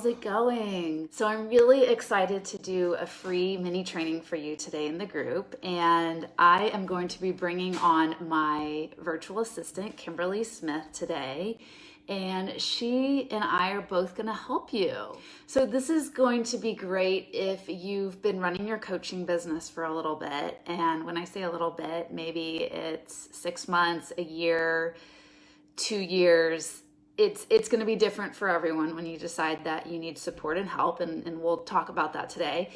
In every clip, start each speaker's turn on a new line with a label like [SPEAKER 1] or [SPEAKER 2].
[SPEAKER 1] how's it going? So I'm really excited to do a free mini training for you today in the group, and I am going to be bringing on my virtual assistant, Kimberly Smith, today, and she and I are both going to help you. So this is going to be great if you've been running your coaching business for a little bit, and when I say a little bit, maybe it's 6 months, a year, 2 years. It's going to be different for everyone when you decide that you need support and help, and we'll talk about that today.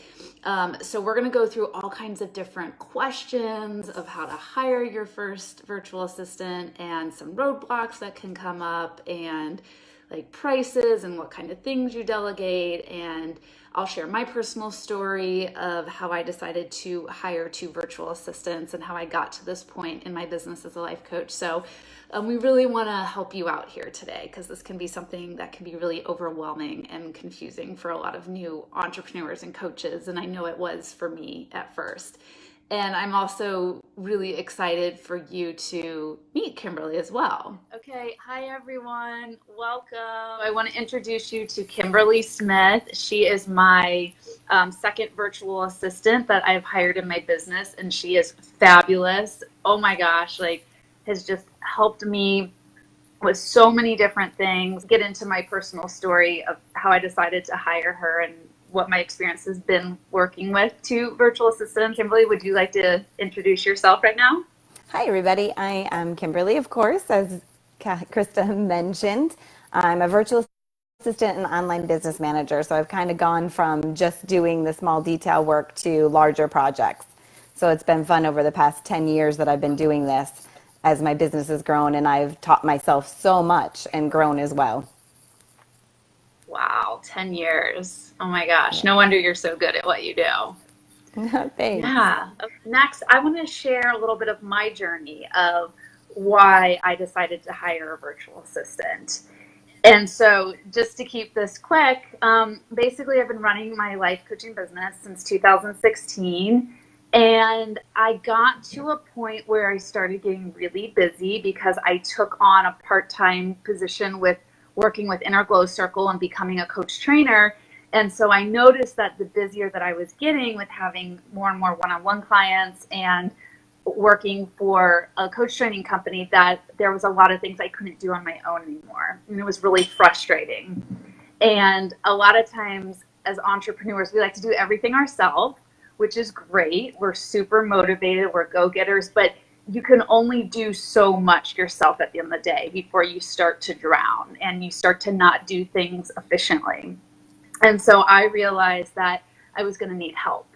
[SPEAKER 1] So we're going to go through all kinds of different questions of how to hire your first virtual assistant and some roadblocks that can come up, and like prices and what kind of things you delegate. And I'll share my personal story of how I decided to hire 2 virtual assistants and how I got to this point in my business as a life coach. So we really want to help you out here today, because this can be something that can be really overwhelming and confusing for a lot of new entrepreneurs and coaches. And I know it was for me at first. And I'm also really excited for you to meet Kimberly as well. Okay, hi everyone, welcome. I want to introduce you to Kimberly Smith. She is my second virtual assistant that I've hired in my business, and she is fabulous. Oh my gosh, has just helped me with so many different things. Get into my personal story of how I decided to hire her and what my experience has been working with 2 virtual assistants. Kimberly, would you like to introduce yourself right now?
[SPEAKER 2] Hi, everybody. I am Kimberly, of course, as Krista mentioned. I'm a virtual assistant and online business manager, so I've kind of gone from just doing the small detail work to larger projects. So it's been fun over the past 10 years that I've been doing this as my business has grown, and I've taught myself so much and grown as well.
[SPEAKER 1] Wow, 10 years. Oh my gosh. No wonder you're so good at what you do.
[SPEAKER 2] Thanks.
[SPEAKER 1] Yeah. Next, I want to share a little bit of my journey of why I decided to hire a virtual assistant. And so just to keep this quick, basically I've been running my life coaching business since 2016. And I got to a point where I started getting really busy because I took on a part-time position with working with Inner Glow Circle and becoming a coach trainer. And so I noticed that the busier that I was getting with having more and more one-on-one clients and working for a coach training company, that there was a lot of things I couldn't do on my own anymore. And it was really frustrating. And a lot of times as entrepreneurs, we like to do everything ourselves, which is great. We're super motivated, we're go-getters, but you can only do so much yourself at the end of the day before you start to drown and you start to not do things efficiently. And so I realized that I was going to need help.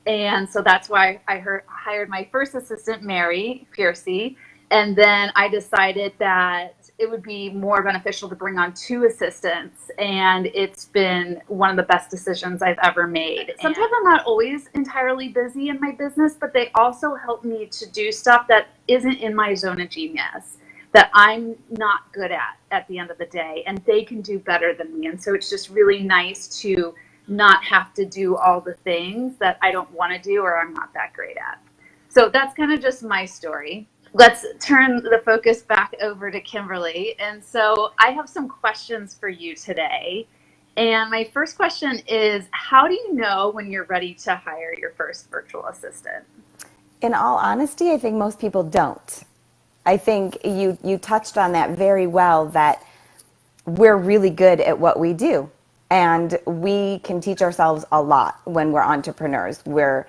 [SPEAKER 1] And so that's why I hired my first assistant, Mary Piercy. And then I decided that it would be more beneficial to bring on 2 assistants. And it's been one of the best decisions I've ever made. Sometimes I'm not always entirely busy in my business, but they also help me to do stuff that isn't in my zone of genius, that I'm not good at the end of the day, and they can do better than me. And so it's just really nice to not have to do all the things that I don't want to do or I'm not that great at. So that's kind of just my story. Let's turn the focus back over to Kimberly. And so I have some questions for you today. And my first question is, how do you know when you're ready to hire your first virtual assistant?
[SPEAKER 2] In all honesty, I think most people don't. I think you touched on that very well, that we're really good at what we do. And we can teach ourselves a lot when we're entrepreneurs. We're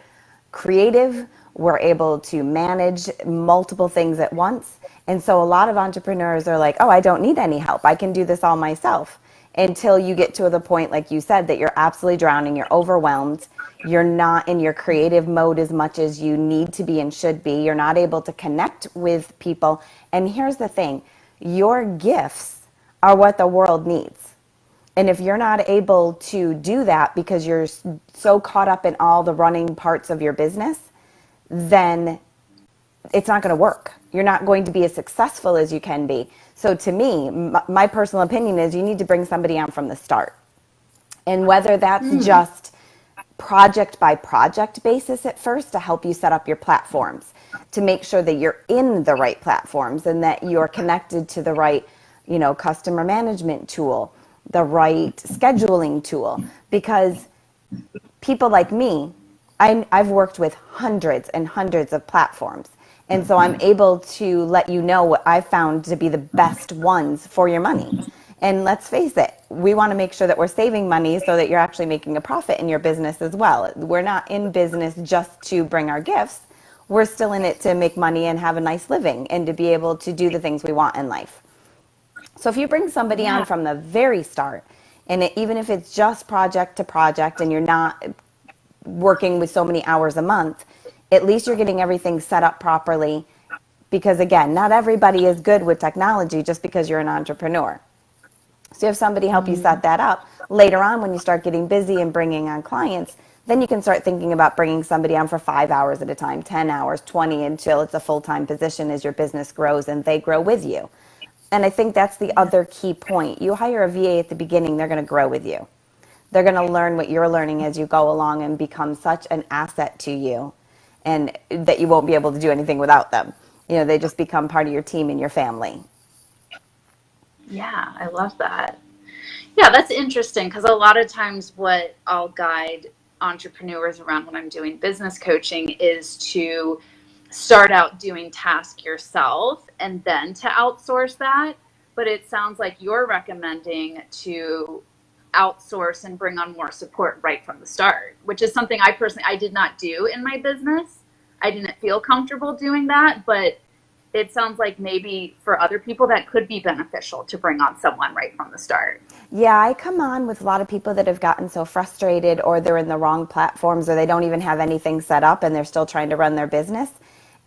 [SPEAKER 2] creative, we're able to manage multiple things at once. And so a lot of entrepreneurs are like, oh, I don't need any help. I can do this all myself. Until you get to the point, like you said, that you're absolutely drowning, you're overwhelmed, you're not in your creative mode as much as you need to be and should be. You're not able to connect with people. And here's the thing, your gifts are what the world needs. And if you're not able to do that because you're so caught up in all the running parts of your business, then it's not going to work. You're not going to be as successful as you can be. So to me, my personal opinion is you need to bring somebody on from the start. And whether that's just project by project basis at first to help you set up your platforms, to make sure that you're in the right platforms and that you're connected to the right, customer management tool, the right scheduling tool, because people like me, I've worked with hundreds and hundreds of platforms. And so I'm able to let you know what I've found to be the best ones for your money. And let's face it, we want to make sure that we're saving money so that you're actually making a profit in your business as well. We're not in business just to bring our gifts. We're still in it to make money and have a nice living and to be able to do the things we want in life. So if you bring somebody on
[SPEAKER 1] Yeah.
[SPEAKER 2] from the very start, and even if it's just project to project and you're not working with so many hours a month, at least you're getting everything set up properly. Because again, not everybody is good with technology just because you're an entrepreneur. So you have somebody help you set that up. Later on, when you start getting busy and bringing on clients, then you can start thinking about bringing somebody on for 5 hours at a time, 10 hours, 20, until it's a full-time position as your business grows and they grow with you. And I think that's the other key point. You hire a VA at the beginning, they're going to grow with you. They're going to learn what you're learning as you go along and become such an asset to you, and that you won't be able to do anything without them. They just become part of your team and your family.
[SPEAKER 1] Yeah, I love that. Yeah, that's interesting because a lot of times what I'll guide entrepreneurs around when I'm doing business coaching is to start out doing task yourself and then to outsource that. But it sounds like you're recommending to outsource and bring on more support right from the start, which is something I did not do in my business. I didn't feel comfortable doing that, but it sounds like maybe for other people that could be beneficial to bring on someone right from the start.
[SPEAKER 2] Yeah, I come on with a lot of people that have gotten so frustrated, or they're in the wrong platforms, or they don't even have anything set up and they're still trying to run their business.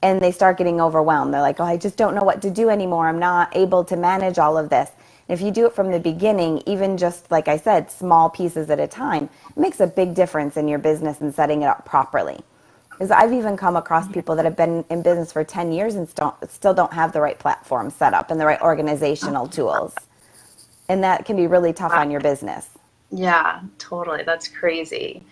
[SPEAKER 2] And they start getting overwhelmed. They're like, oh, I just don't know what to do anymore. I'm not able to manage all of this. And if you do it from the beginning, even just like I said, small pieces at a time, it makes a big difference in your business and setting it up properly. Because I've even come across people that have been in business for 10 years and still don't have the right platform set up and the right organizational tools. And that can be really tough on your business.
[SPEAKER 1] Yeah, totally. That's crazy.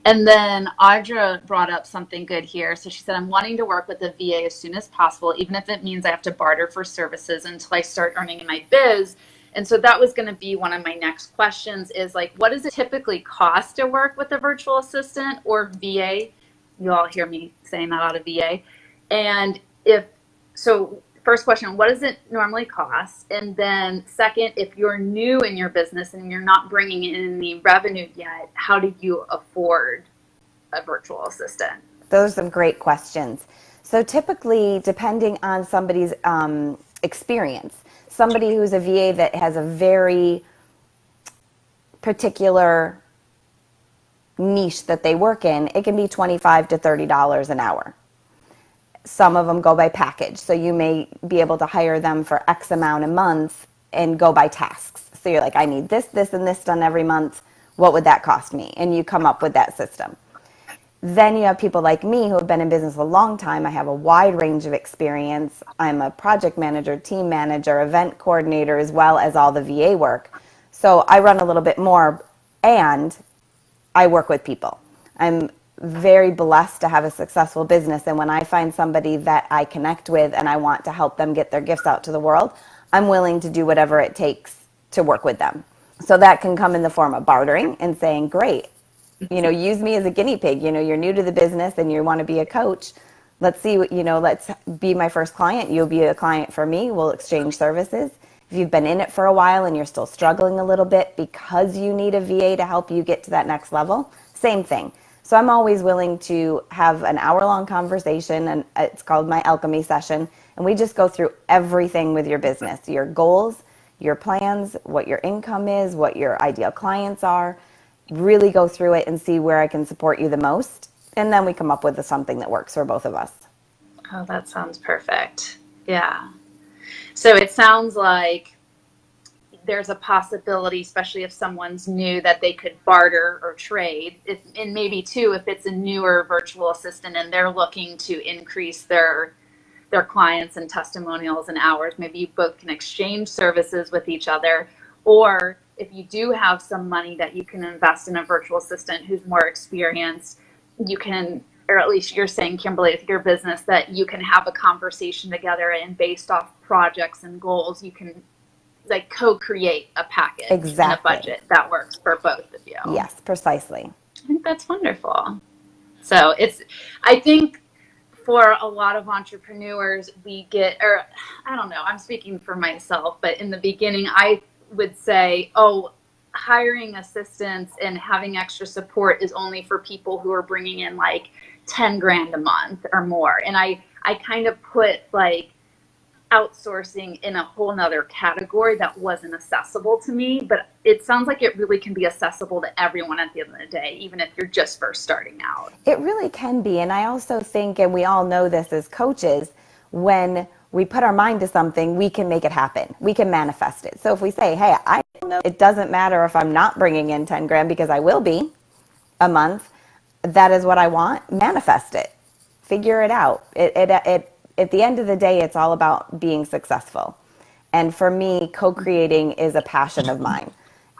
[SPEAKER 1] And then Audra brought up something good here. So she said, I'm wanting to work with a VA as soon as possible, even if it means I have to barter for services until I start earning in my biz. And so that was going to be one of my next questions is like, what does it typically cost to work with a virtual assistant or VA? You all hear me saying that out of VA. And if so, first question, what does it normally cost? And then second, if you're new in your business and you're not bringing in any revenue yet, how do you afford a virtual assistant?
[SPEAKER 2] Those are some great questions. So typically, depending on somebody's experience, somebody who's a VA that has a very particular niche that they work in, it can be $25 to $30 an hour. Some of them go by package. So you may be able to hire them for X amount a month and go by tasks. So you're like, I need this, this, and this done every month. What would that cost me? And you come up with that system. Then you have people like me who have been in business a long time. I have a wide range of experience. I'm a project manager, team manager, event coordinator, as well as all the VA work. So I run a little bit more, and I work with people. I'm very blessed to have a successful business, and when I find somebody that I connect with and I want to help them get their gifts out to the world, I'm willing to do whatever it takes to work with them. So that can come in the form of bartering and saying, great, use me as a guinea pig. You're new to the business and you want to be a coach. Let's see what, let's be my first client. You'll be a client for me. We'll exchange services. If you've been in it for a while and you're still struggling a little bit because you need a VA to help you get to that next level, same thing. So I'm always willing to have an hour-long conversation, and it's called my alchemy session, and we just go through everything with your business, your goals, your plans, what your income is, what your ideal clients are, really go through it and see where I can support you the most, and then we come up with something that works for both of us.
[SPEAKER 1] Oh, that sounds perfect. Yeah. So it sounds like there's a possibility, especially if someone's new, that they could barter or trade. And maybe too, if it's a newer virtual assistant and they're looking to increase their clients and testimonials and hours, maybe you both can exchange services with each other. Or if you do have some money that you can invest in a virtual assistant who's more experienced, you can, or at least you're saying, Kimberly, with your business, that you can have a conversation together, and based off projects and goals, you can like co-create a package and a
[SPEAKER 2] Exactly.
[SPEAKER 1] budget that works for both of you.
[SPEAKER 2] Yes, precisely.
[SPEAKER 1] I think that's wonderful. So I think for a lot of entrepreneurs, we get, or I don't know, I'm speaking for myself, but in the beginning, I would say, oh, hiring assistants and having extra support is only for people who are bringing in like 10 grand a month or more. And I kind of put like outsourcing in a whole nother category that wasn't accessible to me, but it sounds like it really can be accessible to everyone at the end of the day, even if you're just first starting out.
[SPEAKER 2] It really can be. And I also think, and we all know this as coaches, when we put our mind to something, we can make it happen. We can manifest it. So if we say, hey, I don't know, it doesn't matter if I'm not bringing in 10 grand because I will be a month. That is what I want. Manifest it. Figure it out. At the end of the day, it's all about being successful. And for me, co-creating is a passion of mine.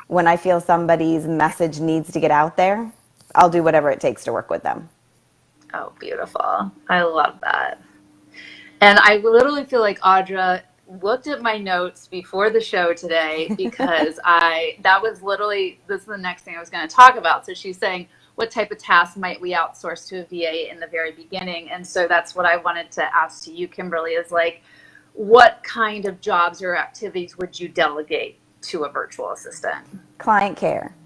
[SPEAKER 2] When I feel somebody's message needs to get out there, I'll do whatever it takes to work with them.
[SPEAKER 1] Oh, beautiful. I love that. And I literally feel like Audra looked at my notes before the show today because that was literally, this is the next thing I was going to talk about. So she's saying, what type of tasks might we outsource to a VA in the very beginning? And so that's what I wanted to ask to you, Kimberly, is like, what kind of jobs or activities would you delegate to a virtual assistant?
[SPEAKER 2] Client care,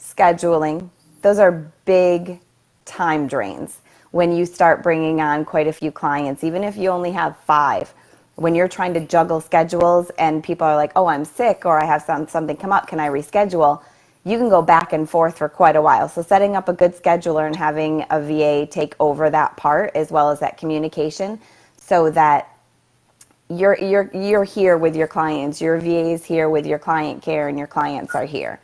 [SPEAKER 2] scheduling, those are big time drains. When you start bringing on quite a few clients, even if you only have 5, when you're trying to juggle schedules and people are like, oh, I'm sick or I have something come up, can I reschedule? You can go back and forth for quite a while. So setting up a good scheduler and having a VA take over that part as well as that communication so that you're here with your clients, your VA is here with your client care, and your clients are here.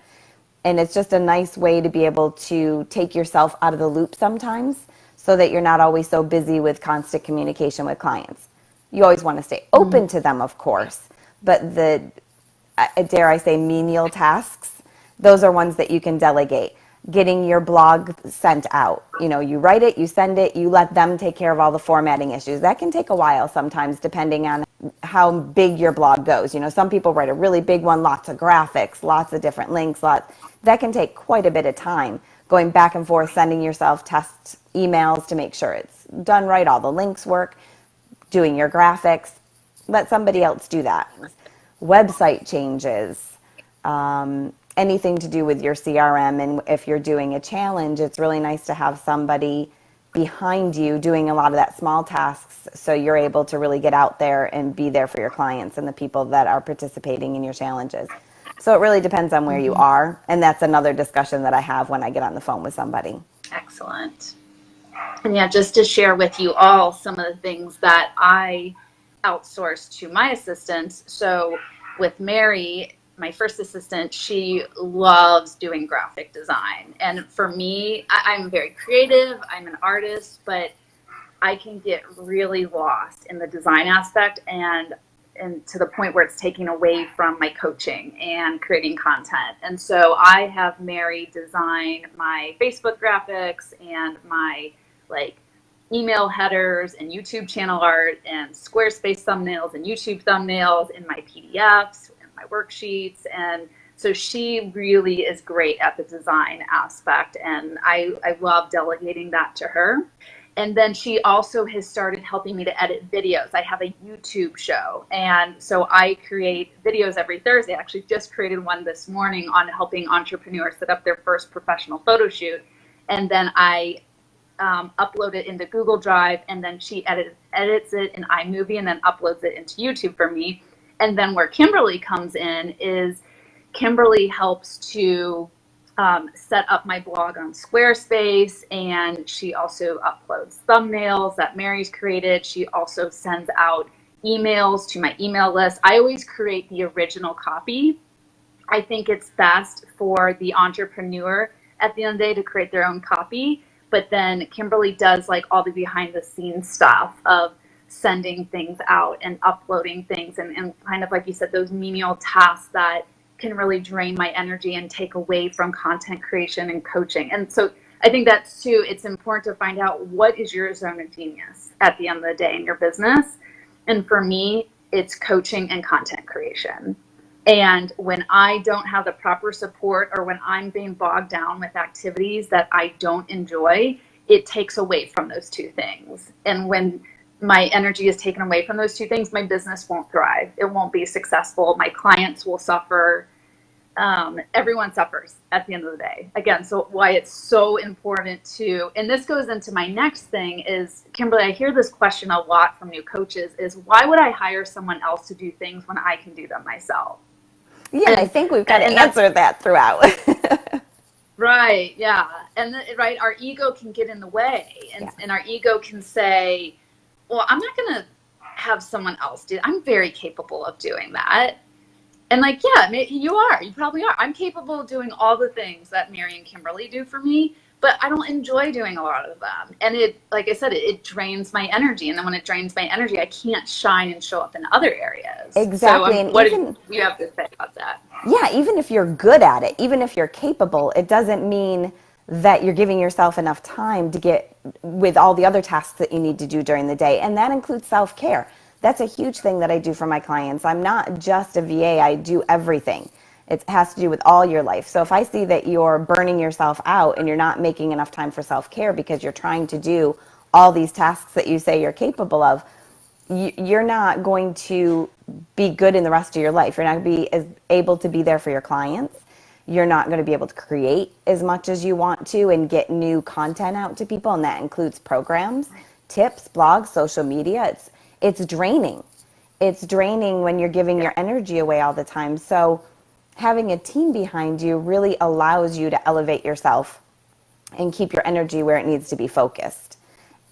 [SPEAKER 2] And it's just a nice way to be able to take yourself out of the loop sometimes so that you're not always so busy with constant communication with clients. You always want to stay open to them, of course, but dare I say, menial tasks, those are ones that you can delegate. Getting your blog sent out. You write it, you send it, you let them take care of all the formatting issues. That can take a while sometimes depending on how big your blog goes. Some people write a really big one, lots of graphics, lots of different links, that can take quite a bit of time. Going back and forth, sending yourself test emails to make sure it's done right, all the links work, doing your graphics. Let somebody else do that. Website changes, anything to do with your CRM, and if you're doing a challenge, it's really nice to have somebody behind you doing a lot of that small tasks so you're able to really get out there and be there for your clients and the people that are participating in your challenges. So it really depends on where you are, and that's another discussion that I have when I get on the phone with somebody.
[SPEAKER 1] Excellent. And yeah, just to share with you all some of the things that I outsource to my assistants. So with Mary, my first assistant, she loves doing graphic design. And for me, I'm very creative. I'm an artist, but I can get really lost in the design aspect and to the point where it's taking away from my coaching and creating content. And so I have Mary design my Facebook graphics and my email headers and YouTube channel art and Squarespace thumbnails and YouTube thumbnails and my PDFs and my worksheets. And so she really is great at the design aspect, and I love delegating that to her. And then she also has started helping me to edit videos. I have a YouTube show, and so I create videos every Thursday. I actually just created one this morning on helping entrepreneurs set up their first professional photo shoot. And then I upload it into Google Drive, and then she edits it in iMovie and then uploads it into YouTube for me. And then where Kimberly comes in is Kimberly helps to set up my blog on Squarespace, and she also uploads thumbnails that Mary's created. She also sends out emails to my email list. I always create the original copy. I think it's best for the entrepreneur at the end of the day to create their own copy, but then Kimberly does all the behind the scenes stuff of sending things out and uploading things and kind of like you said, those menial tasks that can really drain my energy and take away from content creation and coaching. And so I think that's too, it's important to find out what is your zone of genius at the end of the day in your business. And for me, it's coaching and content creation. And when I don't have the proper support, or when I'm being bogged down with activities that I don't enjoy, it takes away from those two things. And when my energy is taken away from those two things, my business won't thrive. It won't be successful. My clients will suffer. Everyone suffers at the end of the day. Again, so why it's so important to, and this goes into my next thing is, Kimberly, I hear this question a lot from new coaches is, why would I hire someone else to do things when I can do them myself?
[SPEAKER 2] Yeah, I think we've kind of answered that throughout.
[SPEAKER 1] Right. Yeah. And right. Our ego can get in the way, and our ego can say, well, I'm not going to have someone else do it. I'm very capable of doing that. And like, yeah, you probably are. I'm capable of doing all the things that Mary and Kimberly do for me, but I don't enjoy doing a lot of them. And it, like I said, it drains my energy. And then when it drains my energy, I can't shine and show up in other areas.
[SPEAKER 2] Exactly.
[SPEAKER 1] So
[SPEAKER 2] and
[SPEAKER 1] what
[SPEAKER 2] even,
[SPEAKER 1] do you have to say about that?
[SPEAKER 2] yeah, even if you're good at it, even if you're capable, it doesn't mean that you're giving yourself enough time to get with all the other tasks that you need to do during the day. And that includes self-care. That's a huge thing that I do for my clients. I'm not just a VA, I do everything. It has to do with all your life. So if I see that you're burning yourself out and you're not making enough time for self-care because you're trying to do all these tasks that you say you're capable of, you're not going to be good in the rest of your life. You're not going to be as able to be there for your clients. You're not going to be able to create as much as you want to and get new content out to people, and that includes programs, tips, blogs, social media. It's draining. It's draining when you're giving your energy away all the time. So having a team behind you really allows you to elevate yourself and keep your energy where it needs to be focused.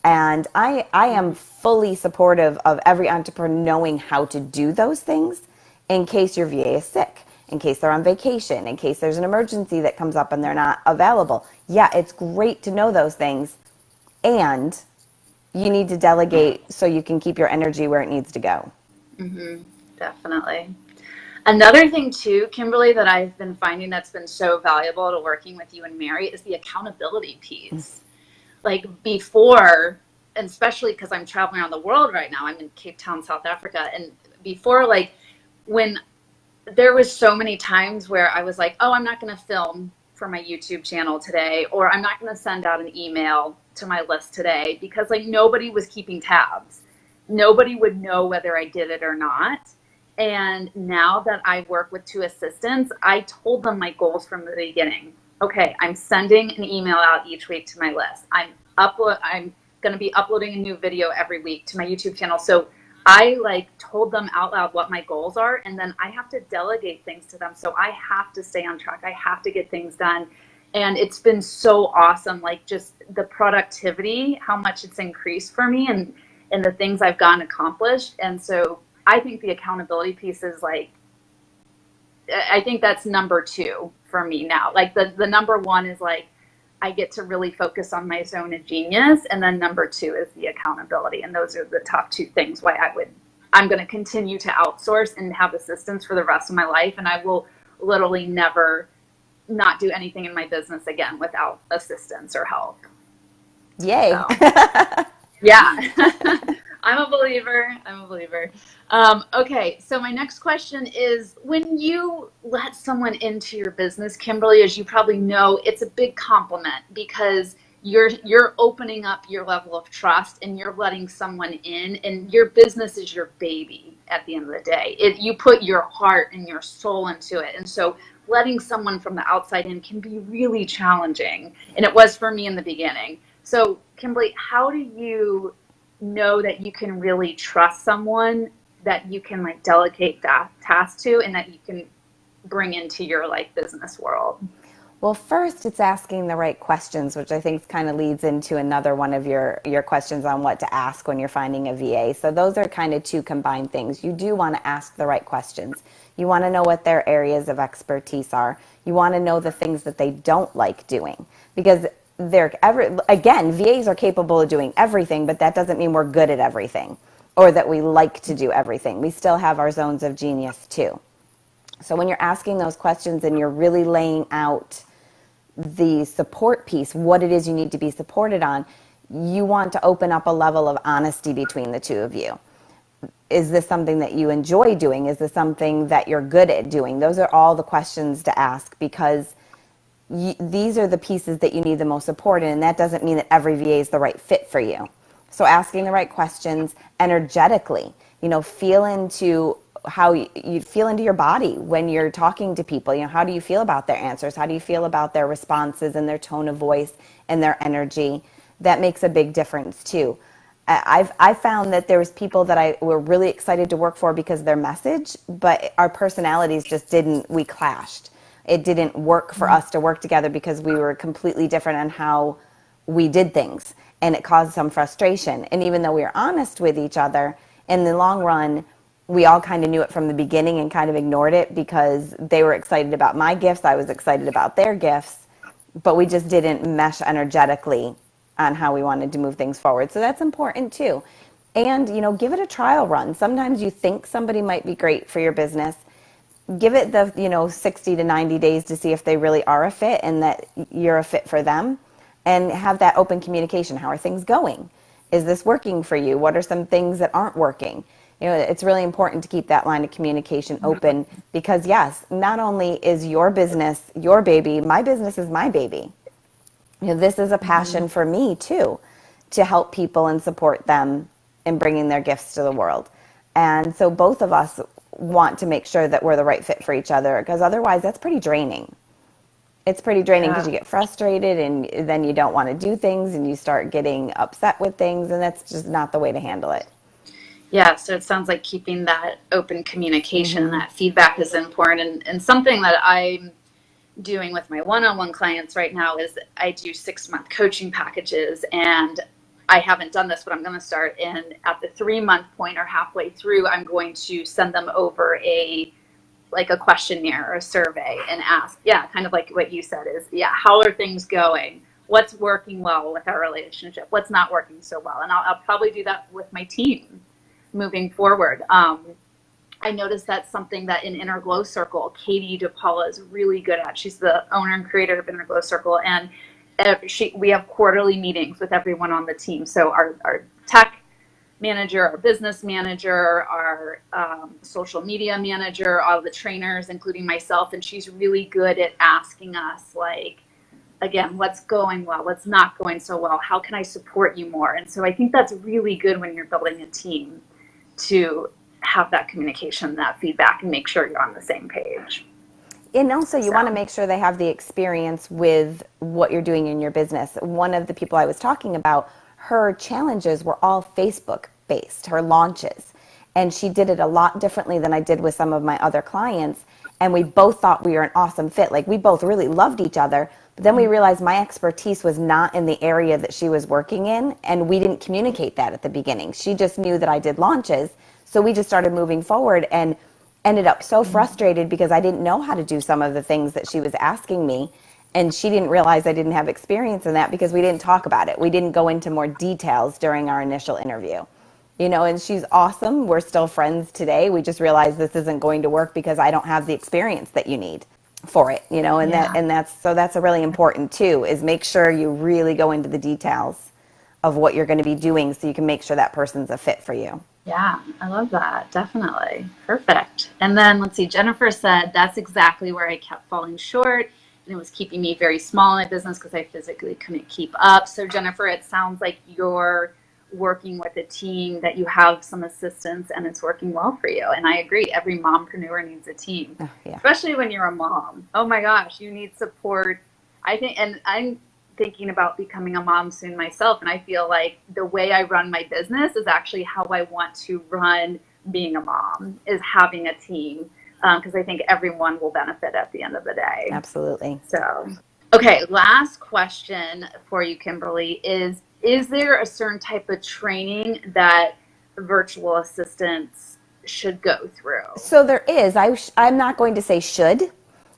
[SPEAKER 2] And I am fully supportive of every entrepreneur knowing how to do those things in case your VA is sick, in case they're on vacation, in case there's an emergency that comes up and they're not available. Yeah, it's great to know those things. And you need to delegate so you can keep your energy where it needs to go.
[SPEAKER 1] Mm-hmm. Definitely. Another thing too, Kimberly, that I've been finding that's been so valuable to working with you and Mary is the accountability piece. Like before, and especially because I'm traveling around the world right now, I'm in Cape Town, South Africa. And before, like when there was so many times where I was like, oh, I'm not going to film for my YouTube channel today, or I'm not going to send out an email to my list today, because like nobody was keeping tabs. Nobody would know whether I did it or not. And now that I work with two assistants, I told them my goals from the beginning. Okay, I'm sending an email out each week to my list. I'm going to be uploading a new video every week to my YouTube channel. So I like told them out loud what my goals are, and then I have to delegate things to them. So I have to stay on track. I have to get things done. And it's been so awesome, like just the productivity, how much it's increased for me, and the things I've gotten accomplished. And so I think the accountability piece is like, I think that's number two for me now. Like the number one is like, I get to really focus on my zone of genius. And then number two is the accountability. And those are the top two things why I'm going to continue to outsource and have assistants for the rest of my life. And I will literally never not do anything in my business again without assistance or help.
[SPEAKER 2] Yay.
[SPEAKER 1] So, yeah. I'm a believer. Okay, so my next question is, when you let someone into your business, Kimberly, as you probably know, it's a big compliment, because you're opening up your level of trust and you're letting someone in, and your business is your baby at the end of the day. You put your heart and your soul into it. And so letting someone from the outside in can be really challenging. And it was for me in the beginning. So Kimberly, how do you know that you can really trust someone that you can like delegate that task to, and that you can bring into your like business world?
[SPEAKER 2] Well, first, it's asking the right questions, which I think kind of leads into another one of your questions on what to ask when you're finding a VA. So those are kind of two combined things. You do want to ask the right questions. You want to know what their areas of expertise are. You want to know the things that they don't like doing, because again, VAs are capable of doing everything, but that doesn't mean we're good at everything or that we like to do everything. We still have our zones of genius too. So when you're asking those questions and you're really laying out the support piece, what it is you need to be supported on, you want to open up a level of honesty between the two of you. is this something that you enjoy doing? Is this something that you're good at doing? Those are all the questions to ask, because these are the pieces that you need the most support in, and that doesn't mean that every VA is the right fit for you. So asking the right questions energetically, feel into how you feel into your body when you're talking to people. How do you feel about their answers? How do you feel about their responses and their tone of voice and their energy? That makes a big difference too. I found that there was people that I were really excited to work for because of their message, but our personalities just we clashed. It didn't work for us to work together because we were completely different on how we did things, and it caused some frustration. And even though we were honest with each other, in the long run, we all kind of knew it from the beginning and kind of ignored it because they were excited about my gifts, I was excited about their gifts, but we just didn't mesh energetically on how we wanted to move things forward. So that's important too. And, give it a trial run. Sometimes you think somebody might be great for your business. Give it the, 60 to 90 days to see if they really are a fit and that you're a fit for them, and have that open communication. How are things going? Is this working for you? What are some things that aren't working? It's really important to keep that line of communication open, because yes, not only is your business your baby, my business is my baby. This is a passion for me too, to help people and support them in bringing their gifts to the world. And so both of us want to make sure that we're the right fit for each other, because otherwise that's pretty draining. It's pretty draining because you get frustrated and then you don't want to do things and you start getting upset with things, and that's just not the way to handle it.
[SPEAKER 1] Yeah, so it sounds like keeping that open communication and that feedback is important. And something that I'm doing with my one-on-one clients right now is I do 6-month coaching packages, and I haven't done this, but I'm going to start. And at the 3-month point or halfway through, I'm going to send them over a questionnaire or a survey and ask, kind of like what you said is, how are things going? What's working well with our relationship? What's not working so well? And I'll probably do that with my team moving forward. I noticed that's something that in Inner Glow Circle, Katie DePaula is really good at. She's the owner and creator of Inner Glow Circle, and we have quarterly meetings with everyone on the team. So our tech manager, our business manager, our social media manager, all the trainers, including myself, and she's really good at asking us, again, what's going well, what's not going so well, how can I support you more? And so I think that's really good when you're building a team, to have that communication, that feedback, and make sure you're on the same page.
[SPEAKER 2] And also you want to make sure they have the experience with what you're doing in your business. One of the people I was talking about, her challenges were all Facebook based, her launches. And she did it a lot differently than I did with some of my other clients. And we both thought we were an awesome fit. We both really loved each other. But then we realized my expertise was not in the area that she was working in. And we didn't communicate that at the beginning. She just knew that I did launches. So we just started moving forward and ended up so frustrated because I didn't know how to do some of the things that she was asking me. And she didn't realize I didn't have experience in that because we didn't talk about it. We didn't go into more details during our initial interview. And she's awesome. We're still friends today. We just realized this isn't going to work because I don't have the experience that you need for it, that's a really important too, is make sure you really go into the details of what you're going to be doing so you can make sure that person's a fit for you.
[SPEAKER 1] Yeah, I love that. Definitely. Perfect. And then let's see, Jennifer said, that's exactly where I kept falling short, and it was keeping me very small in my business because I physically couldn't keep up. So Jennifer, it sounds like you're working with a team, that you have some assistance and it's working well for you. And I agree, every mompreneur needs a team, especially when you're a mom. Oh my gosh, you need support. I think, and I'm thinking about becoming a mom soon myself, and I feel like the way I run my business is actually how I want to run being a mom, is having a team, because I think everyone will benefit at the end of the day.
[SPEAKER 2] Absolutely.
[SPEAKER 1] So, okay, last question for you, Kimberly, is there a certain type of training that virtual assistants should go through?
[SPEAKER 2] So there is. I'm not going to say should.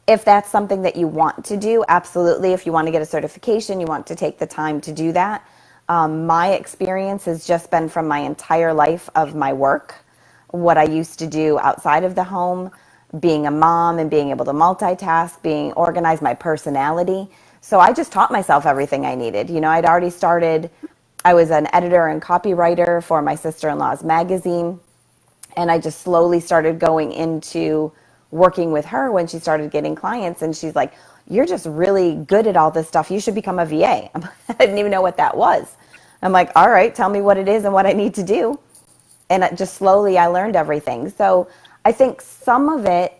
[SPEAKER 2] If that's something that you want to do, absolutely. If you want to get a certification, you want to take the time to do that. My experience has just been from my entire life of my work, what I used to do outside of the home, being a mom and being able to multitask, being organized, my personality. So I just taught myself everything I needed. I'd already started, I was an editor and copywriter for my sister-in-law's magazine. And I just slowly started going into working with her when she started getting clients. And she's like, you're just really good at all this stuff. You should become a VA. I didn't even know what that was. I'm like, all right, tell me what it is and what I need to do. And just slowly I learned everything. So I think some of it,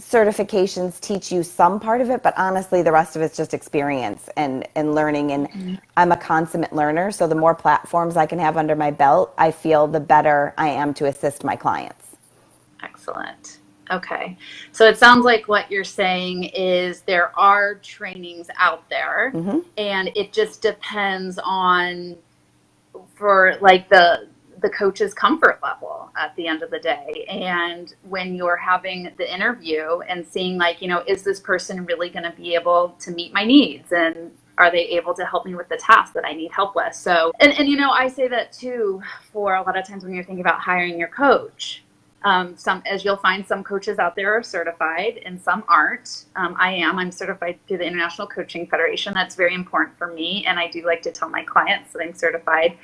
[SPEAKER 2] certifications teach you some part of it, but honestly, the rest of it's just experience and learning. And I'm a consummate learner. So the more platforms I can have under my belt, I feel the better I am to assist my clients.
[SPEAKER 1] Excellent. Okay. So it sounds like what you're saying is there are trainings out there, and it just depends on, for like the coach's comfort level at the end of the day. And when you're having the interview and seeing, like, you know, is this person really going to be able to meet my needs, and are they able to help me with the task that I need help with? So, and you know, I say that too, for a lot of times when you're thinking about hiring your coach. As you'll find, some coaches out there are certified and some aren't. I'm certified through the International Coaching Federation. That's very important for me. And I do like to tell my clients that I'm certified.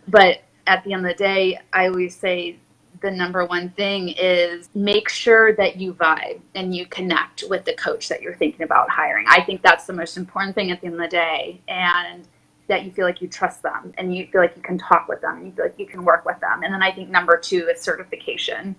[SPEAKER 1] But at the end of the day, I always say the number one thing is make sure that you vibe and you connect with the coach that you're thinking about hiring. I think that's the most important thing at the end of the day. And that you feel like you trust them and you feel like you can talk with them. You feel like you can work with them. And then I think number two is certification.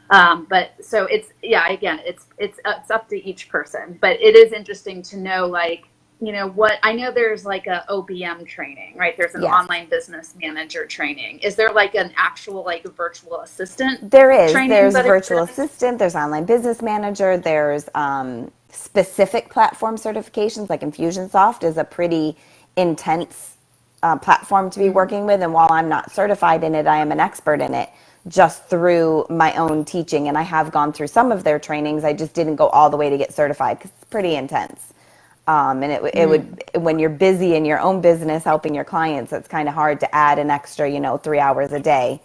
[SPEAKER 1] But so again, it's up to each person, but it is interesting to know, like, you know, what I know there's like a OBM training, right? There's an online business manager training. Is there like an actual like virtual assistant?
[SPEAKER 2] There is. There's virtual assistant. There's online business manager. There's specific platform certifications, like Infusionsoft is a pretty intense platform to be working with. And while I'm not certified in it, I am an expert in it just through my own teaching. And I have gone through some of their trainings. I just didn't go all the way to get certified because it's pretty intense. And it would, when you're busy in your own business helping your clients, it's kind of hard to add an extra, 3 hours a day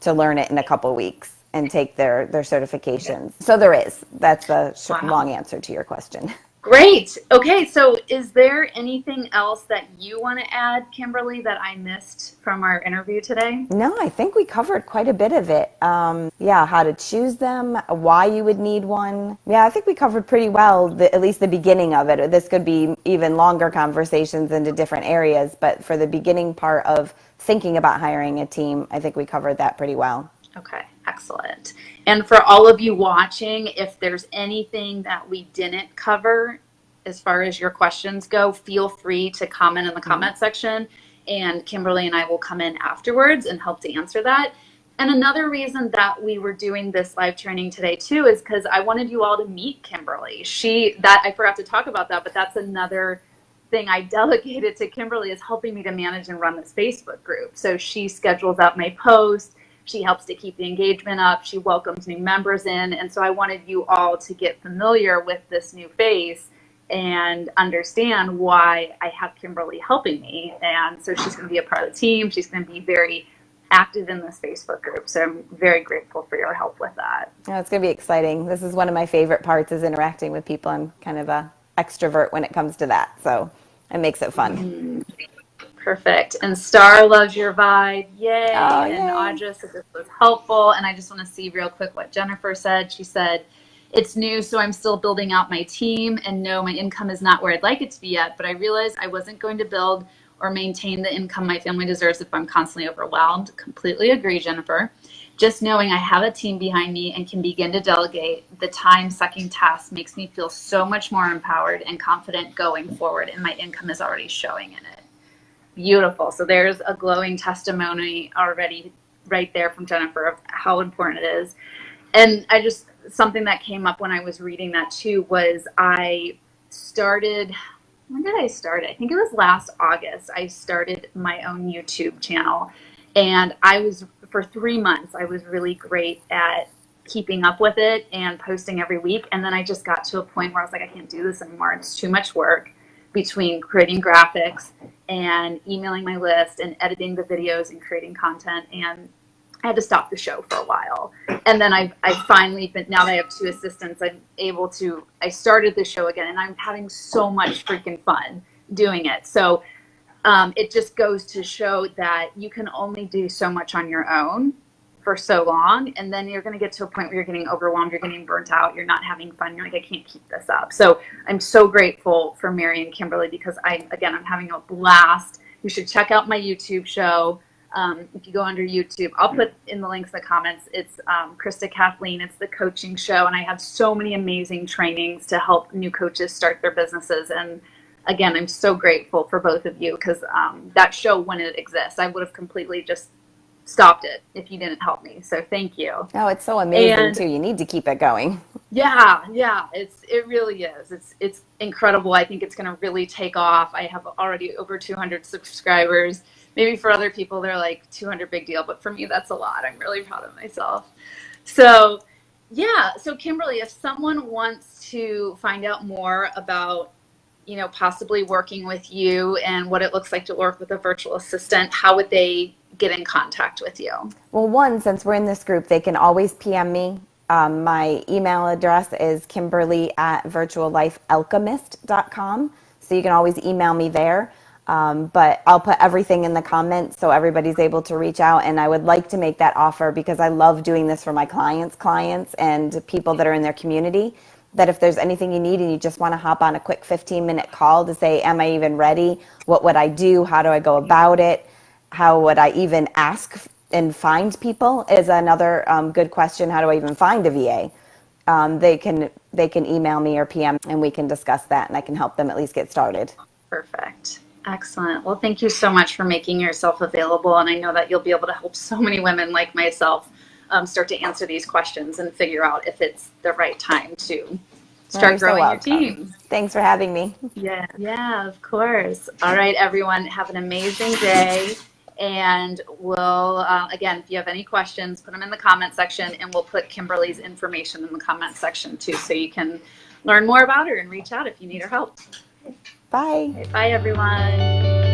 [SPEAKER 2] to learn it in a couple weeks and take their certifications. So there is. That's a long answer to your question.
[SPEAKER 1] Great. Okay. So is there anything else that you want to add, Kimberly, that I missed from our interview today?
[SPEAKER 2] No, I think we covered quite a bit of it. How to choose them, why you would need one. Yeah, I think we covered pretty well, at least the beginning of it. This could be even longer conversations into different areas, but for the beginning part of thinking about hiring a team, I think we covered that pretty well.
[SPEAKER 1] Okay, excellent. And for all of you watching, if there's anything that we didn't cover as far as your questions go, feel free to comment in the comment section, and Kimberly and I will come in afterwards and help to answer that. And another reason that we were doing this live training today too is because I wanted you all to meet Kimberly. I forgot to talk about that, but that's another thing I delegated to Kimberly, is helping me to manage and run this Facebook group. So she schedules out my posts. She helps to keep the engagement up. She welcomes new members in. And so I wanted you all to get familiar with this new face and understand why I have Kimberly helping me. And so she's going to be a part of the team. She's going to be very active in this Facebook group. So I'm very grateful for your help with that.
[SPEAKER 2] Yeah, it's going to be exciting. This is one of my favorite parts, is interacting with people. I'm kind of a extrovert when it comes to that. So it makes it fun.
[SPEAKER 1] Perfect. And Star loves your vibe. Yay.
[SPEAKER 2] Oh, yay.
[SPEAKER 1] And Audra said this was helpful. And I just want to see real quick what Jennifer said. She said, it's new, so I'm still building out my team, and no, my income is not where I'd like it to be yet, but I realized I wasn't going to build or maintain the income my family deserves if I'm constantly overwhelmed. Completely agree, Jennifer. Just knowing I have a team behind me and can begin to delegate the time-sucking tasks makes me feel so much more empowered and confident going forward, and my income is already showing in it. Beautiful. So there's a glowing testimony already right there from Jennifer of how important it is. And something that came up when I was reading that too was when did I start? I think it was last August. I started my own YouTube channel, and for 3 months, I was really great at keeping up with it and posting every week. And then I just got to a point where I was like, I can't do this anymore. It's too much work between creating graphics and emailing my list and editing the videos and creating content. And I had to stop the show for a while. And then I finally, now that I have 2 assistants, I started the show again, and I'm having so much freaking fun doing it. So it just goes to show that you can only do so much on your own. for so long, and then you're going to get to a point where you're getting overwhelmed, you're getting burnt out, you're not having fun, you're like, I can't keep this up. So I'm so grateful for Mary and Kimberly, because I'm having a blast. You should check out my YouTube show. If you go under YouTube, I'll put in the links in the comments. It's Krista Kathleen. It's the coaching show, and I have so many amazing trainings to help new coaches start their businesses. And again, I'm so grateful for both of you, because that show, when it exists, I would have completely just stopped it if you didn't help me. So thank you.
[SPEAKER 2] Oh, it's so amazing too. You need to keep it going.
[SPEAKER 1] Yeah, it really is. It's incredible. I think it's going to really take off. I have already over 200 subscribers. Maybe for other people, they're like 200, big deal. But for me, that's a lot. I'm really proud of myself. So yeah. So Kimberly, if someone wants to find out more about, possibly working with you and what it looks like to work with a virtual assistant, how would they get in contact with you?
[SPEAKER 2] Well, one, since we're in this group, they can always PM me. My email address is kimberly@virtuallifealchemist.com. So you can always email me there. But I'll put everything in the comments so everybody's able to reach out. And I would like to make that offer, because I love doing this for my clients and people that are in their community, that if there's anything you need and you just want to hop on a quick 15-minute call to say, am I even ready? What would I do? How do I go about it? How would I even ask and find people is another good question. How do I even find a VA? They can email me or PM, and we can discuss that, and I can help them at least get started.
[SPEAKER 1] Perfect. Excellent. Well, thank you so much for making yourself available. And I know that you'll be able to help so many women like myself start to answer these questions and figure out if it's the right time to start growing your team.
[SPEAKER 2] Thanks for having me.
[SPEAKER 1] Yeah, of course. All right, everyone, have an amazing day. And we'll, again, if you have any questions, put them in the comment section, and we'll put Kimberly's information in the comment section too, so you can learn more about her and reach out if you need her help.
[SPEAKER 2] Bye.
[SPEAKER 1] Bye, everyone.